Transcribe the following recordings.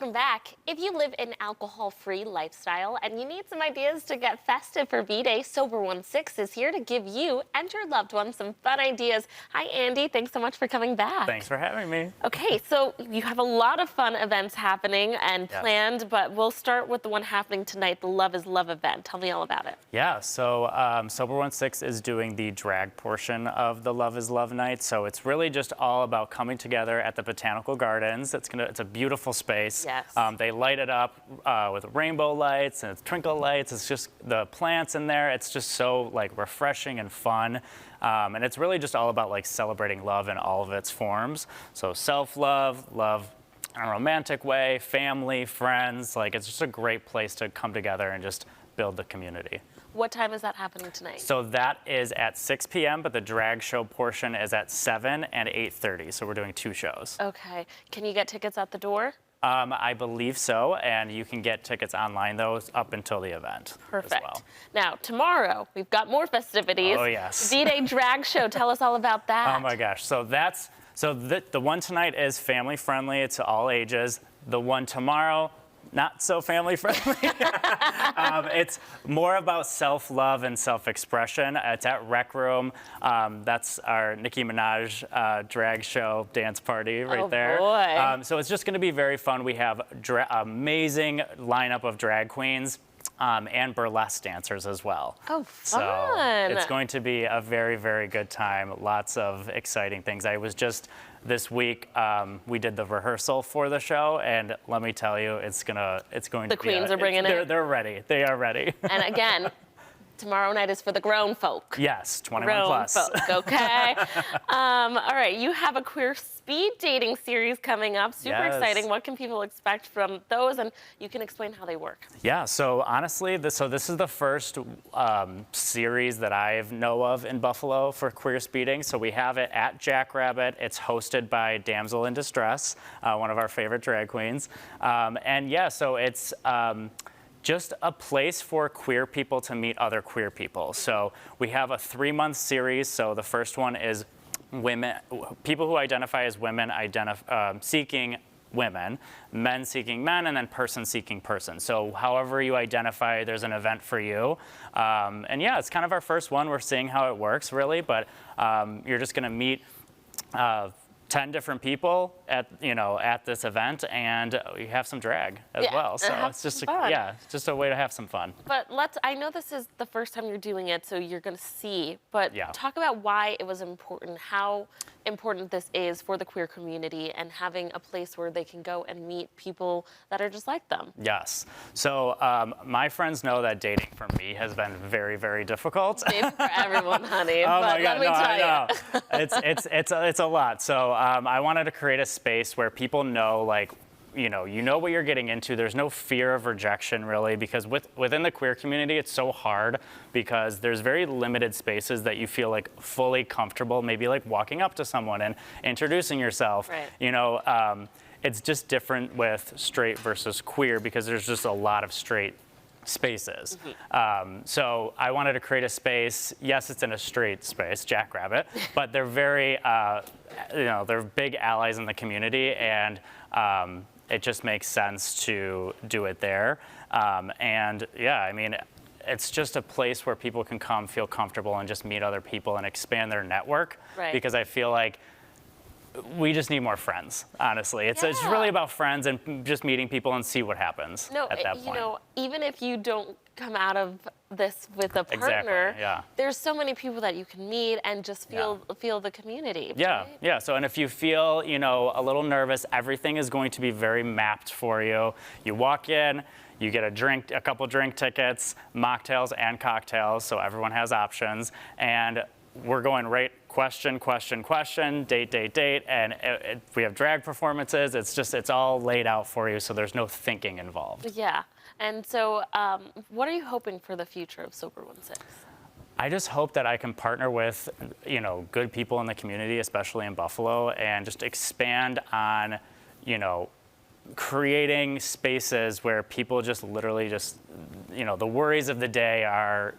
welcome back. If you live an alcohol-free lifestyle and you need some ideas to get festive for B-Day, Sober16 is here to give you and your loved ones some fun ideas. Hi, Andy. Thanks so much for coming back. Thanks for having me. Okay, so you have a lot of fun events happening and planned, but we'll start with the one happening tonight, the Love is Love event. Tell me all about it. Yeah, so Sober16 is doing the drag portion of the Love is Love night. So it's really just all about coming together at the Botanical Gardens. It's a beautiful space. Yes. They light it up with rainbow lights and twinkle lights. It's just the plants in there. It's just so like refreshing and fun. And it's really just all about like celebrating love in all of its forms. So self-love, love in a romantic way, family, friends. Like it's just a great place to come together and just build the community. What time is that happening tonight? So that is at 6 p.m., but the drag show portion is at 7 and 8:30. So we're doing 2 shows. Okay. Can you get tickets at the door? I believe so, and you can get tickets online, though, up until the event. Perfect. As well. Now, tomorrow, we've got more festivities. Oh, yes. D-Day Drag Show. Tell us all about that. Oh, my gosh. So the one tonight is family friendly. It's all ages. The one tomorrow, not so family friendly. It's more about self-love and self-expression. It's at Rec Room. That's our Nicki Minaj drag show dance party right there. Boy. So it's just going to be very fun. We have amazing lineup of drag queens. And burlesque dancers as well. Oh, fun. So it's going to be a very, very good time. Lots of exciting things. I was just this week, we did the rehearsal for the show, and let me tell you, it's going to be. The queens are bringing it. They're ready. They are ready. And again, tomorrow night is for the grown folk. Yes, 21 grown plus. folk, okay? All right, you have a queer speed dating series coming up. Super exciting. What can people expect from those? And you can explain how they work. Yeah, so honestly, this is the first series that I know of in Buffalo for queer speeding. So we have it at Jackrabbit. It's hosted by Damsel in Distress, one of our favorite drag queens. And yeah, so it's just a place for queer people to meet other queer people. So we have a 3-month series. So the first one is people who identify as women seeking women, men seeking men, and then person seeking person. So however you identify, there's an event for you. And yeah, it's kind of our first one. We're seeing how it works, really, but you're just gonna meet 10 different people at this event, and you have some drag as well. So it's just just a way to have some fun. But I know this is the first time you're doing it, so you're going to see, but talk about why it was important, how important this is for the queer community and having a place where they can go and meet people that are just like them. Yes. So my friends know that dating for me has been very, very difficult. It's for everyone, honey. Oh but my God, let me tell you. It's a lot. So I wanted to create a space where people know, like, you know what you're getting into. There's no fear of rejection, really, because within the queer community, it's so hard because there's very limited spaces that you feel like fully comfortable, maybe like walking up to someone and introducing yourself. Right. It's just different with straight versus queer because there's just a lot of straight spaces. Mm-hmm. So I wanted to create a space. Yes, it's in a straight space, Jackrabbit, but they're very, they're big allies in the community, and it just makes sense to do it there. And yeah, I mean, it's just a place where people can come, feel comfortable, and just meet other people and expand their network. Right. Because I feel like we just need more friends, honestly. It's really about friends and just meeting people and see what happens at that point. You know, even if you don't come out of this with a partner, there's so many people that you can meet and just feel the community. Yeah, right? yeah. So, and if you feel, a little nervous, everything is going to be very mapped for you. You walk in, you get a couple drink tickets, mocktails and cocktails, so everyone has options, and we're going right question, date, and we have drag performances. It's all laid out for you, so there's no thinking involved. Yeah, and so what are you hoping for the future of Sober16? I just hope that I can partner with, good people in the community, especially in Buffalo, and just expand on, creating spaces where people just literally the worries of the day are,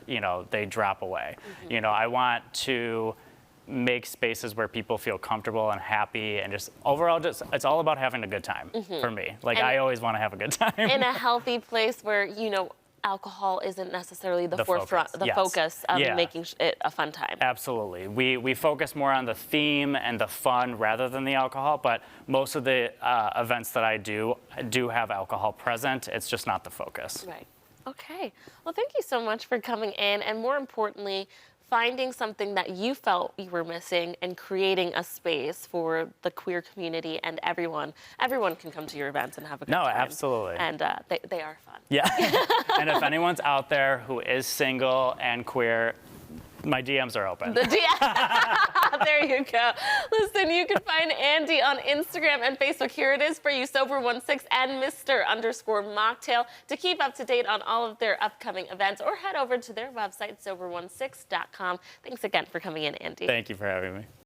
they drop away. Mm-hmm. I want to make spaces where people feel comfortable and happy, and just overall, it's all about having a good time for me. Like, I always want to have a good time. In a healthy place where, alcohol isn't necessarily the forefront, focus of making it a fun time. Absolutely. We focus more on the theme and the fun rather than the alcohol, but most of the events that I do have alcohol present. It's just not the focus. Right. Okay. Well, thank you so much for coming in, and more importantly, finding something that you felt you were missing and creating a space for the queer community and everyone. Everyone can come to your events and have a good time. No, absolutely. And they are fun. Yeah. And if anyone's out there who is single and queer, my DMs are open. The DM. There you go. Listen, you can find Andy on Instagram and Facebook. Here it is for you, Sober16 and Mr_Mocktail, to keep up to date on all of their upcoming events, or head over to their website, sober16.com. Thanks again for coming in, Andy. Thank you for having me.